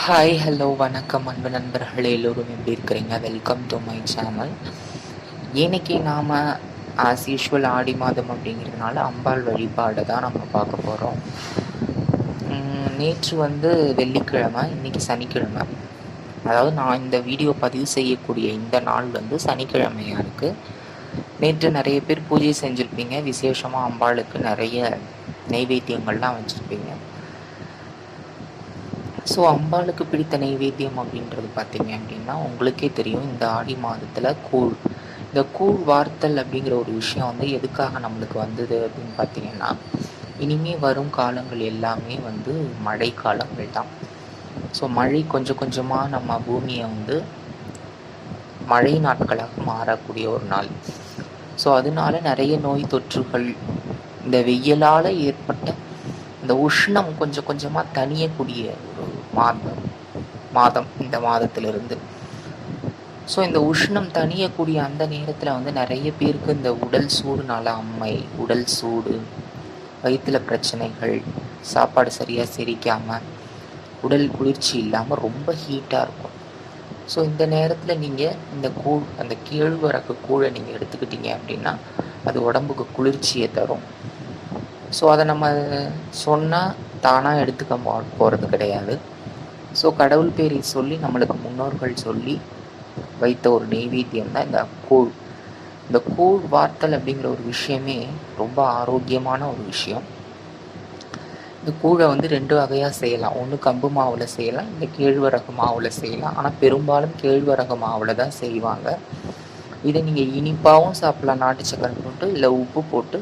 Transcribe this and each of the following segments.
Hi hello வணக்கம் அன்பு நண்பர்களே, எல்லோரும் எப்படி இருக்கிறீங்க? Welcome to my channel. இன்னைக்கு நாம் ஆஸ் யூஷுவல் ஆடி மாதம் அப்படிங்கிறதுனால அம்பாள் வழிபாடை தான் நம்ம பார்க்க போகிறோம். நேற்று வெள்ளிக்கிழமை, இன்னைக்கு சனிக்கிழமை. அதாவது நான் இந்த வீடியோ பதிவு செய்யக்கூடிய இந்த நாள் சனிக்கிழமையாக இருக்குது. நேற்று நிறைய பேர் பூஜை செஞ்சுருப்பீங்க, விசேஷமாக அம்பாளுக்கு நிறைய நெய்வேத்தியங்கள்லாம் வச்சுருப்பீங்க. ஸோ அம்பாளுக்கு பிடித்த நைவேத்தியம் அப்படின்றது பார்த்தீங்க அப்படின்னா உங்களுக்கே தெரியும். இந்த ஆடி மாதத்தில் கூழ், இந்த கூழ் வார்த்தல் அப்படிங்கிற ஒரு விஷயம் எதுக்காக நம்மளுக்கு வந்தது அப்படின்னு பார்த்தீங்கன்னா, இனிமே வரும் காலங்கள் எல்லாமே மழை காலங்கள் தான். ஸோ மழை கொஞ்சம் கொஞ்சமாக நம்ம பூமியை மழை நாட்களாக மாறக்கூடிய ஒரு நாள். ஸோ அதனால நிறைய நோய் தொற்றுகள், இந்த வெயிலால் ஏற்பட்ட இந்த உஷ்ணம் கொஞ்சம் கொஞ்சமாக தணியக்கூடிய ஒரு மாதம் இந்த மாதத்திலிருந்து. ஸோ இந்த உஷ்ணம் தணியக்கூடிய அந்த நேரத்தில் நிறைய பேருக்கு இந்த உடல் சூடுனால அம்மை, உடல் சூடு, வயிற்றில் பிரச்சனைகள், சாப்பாடு சரியாக செரிக்காமல், உடல் குளிர்ச்சி இல்லாமல் ரொம்ப ஹீட்டாக இருக்கும். ஸோ இந்த நேரத்தில் நீங்கள் இந்த கூழ், அந்த கேழ்வரகு கூழை நீங்கள் எடுத்துக்கிட்டீங்க அப்படின்னா அது உடம்புக்கு குளிர்ச்சியை தரும். ஸோ அதை நம்ம சொன்னால் தானாக எடுத்துக்க போகிறது கிடையாது. ஸோ கடவுள் பேரை சொல்லி, நம்மளுக்கு முன்னோர்கள் சொல்லி வைத்த ஒரு நெய்வேத்தியம் தான் இந்த கூழ். இந்த கூழ் வார்த்தல் அப்படிங்கிற ஒரு விஷயமே ரொம்ப ஆரோக்கியமான ஒரு விஷயம். இந்த கூழை 2 வகையாக செய்யலாம். ஒன்று கம்பு மாவில் செய்யலாம், இல்லை கேழ்வரகு மாவில் செய்யலாம். ஆனால் பெரும்பாலும் கேழ்வரகு மாவில் தான் செய்வாங்க. இதை நீங்கள் இனிப்பாகவும் சாப்பிடலாம், நாட்டு சக்கரை போட்டு, இல்லை உப்பு போட்டு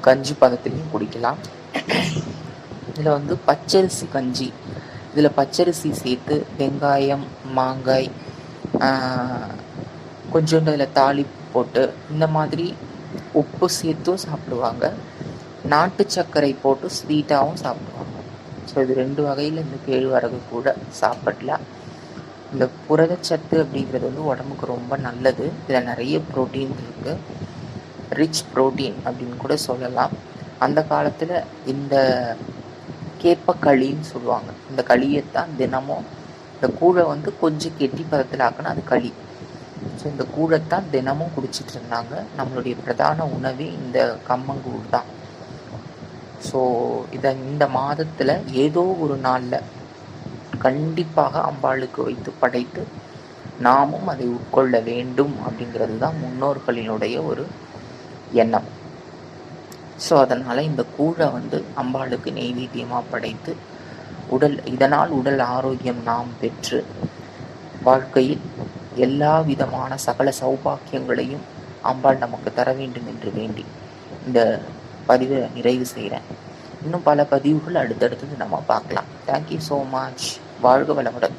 கஞ்சி பதத்துலேயும் குடிக்கலாம். இதில் பச்சரிசி கஞ்சி, இதில் பச்சரிசி சேர்த்து வெங்காயம், மாங்காய், கொஞ்சோண்டு அதில் தாளிப்பு போட்டு இந்த மாதிரி உப்பு சேர்த்தும் சாப்பிடுவாங்க. நாட்டு சர்க்கரை போட்டு ஸ்வீட்டாகவும் சாப்பிடுவாங்க. ஸோ இது 2 வகையில் இந்த கேழ்வரகு கூட சாப்பிடலாம். இந்த புரதச்சத்து அப்படிங்கிறது உடம்புக்கு ரொம்ப நல்லது. இதில் நிறைய ப்ரோட்டீன் இருக்குது, ரிச் ப்ரோட்டீன் அப்படின்னு கூட சொல்லலாம். அந்த காலத்தில் இந்த கேப்பக்களின்னு சொல்லுவாங்க. இந்த களியைத்தான் தினமும், இந்த கூழை கொஞ்சம் கெட்டி பதத்தில் ஆக்கினா அது களி. ஸோ இந்த கூழைத்தான் தினமும் குடிச்சிட்டு இருந்தாங்க. நம்மளுடைய பிரதான உணவே இந்த கம்மங்கூழ் தான். ஸோ இதை இந்த மாதத்தில் ஏதோ ஒரு நாளில் கண்டிப்பாக அம்பாளுக்கு வைத்து படைத்து நாமும் அதை உட்கொள்ள வேண்டும் அப்படிங்கிறது தான் முன்னோர்களினுடைய ஒரு எண்ணம். ஸோ அதனால் இந்த கூழை அம்பாளுக்கு நெய்வேத்தியமாக படைத்து இதனால் உடல் ஆரோக்கியம் நாம் பெற்று வாழ்க்கையில் எல்லா விதமான சகல சௌபாக்கியங்களையும் அம்பாள் நமக்கு தர வேண்டும் என்று வேண்டி இந்த பதிவை நிறைவு செய்கிறேன். இன்னும் பல பதிவுகள் அடுத்தடுத்தது நம்ம பார்க்கலாம். Thank you so much. வாழ்க வளமுடன்.